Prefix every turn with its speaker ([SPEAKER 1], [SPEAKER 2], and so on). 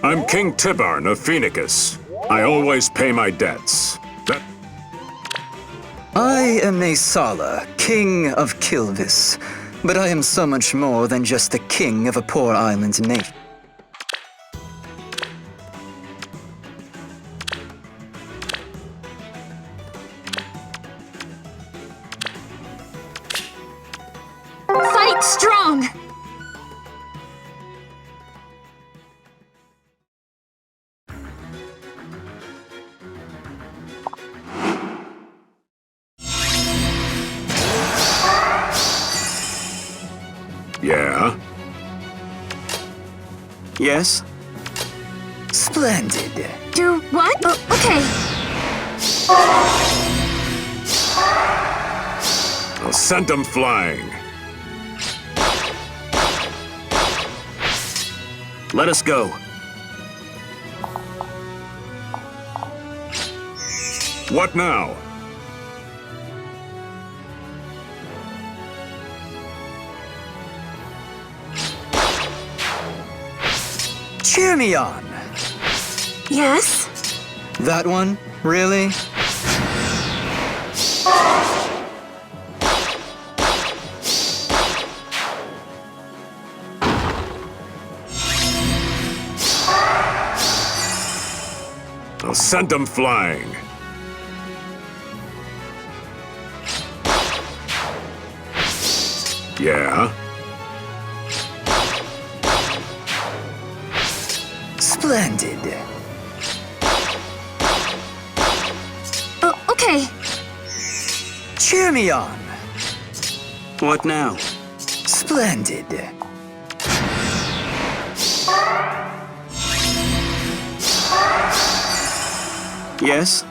[SPEAKER 1] I'm King Tibarn of Caineghis. I always pay my debts.
[SPEAKER 2] I am Sala, King of Kilvis, but I am so much more than just the king of a poor island nation.
[SPEAKER 3] Fight strong!
[SPEAKER 1] Yeah?
[SPEAKER 2] Yes? Splendid.
[SPEAKER 3] Do what? Oh, okay.
[SPEAKER 1] I'll send them flying.
[SPEAKER 2] Let us go.
[SPEAKER 1] What now?
[SPEAKER 2] Cheer me on.
[SPEAKER 3] Yes?
[SPEAKER 2] That one? Really?
[SPEAKER 1] I'll send them flying. Yeah?
[SPEAKER 2] Splendid.
[SPEAKER 3] Oh, okay.
[SPEAKER 2] Cheer me on.
[SPEAKER 4] What now?
[SPEAKER 2] Splendid.
[SPEAKER 4] Yes?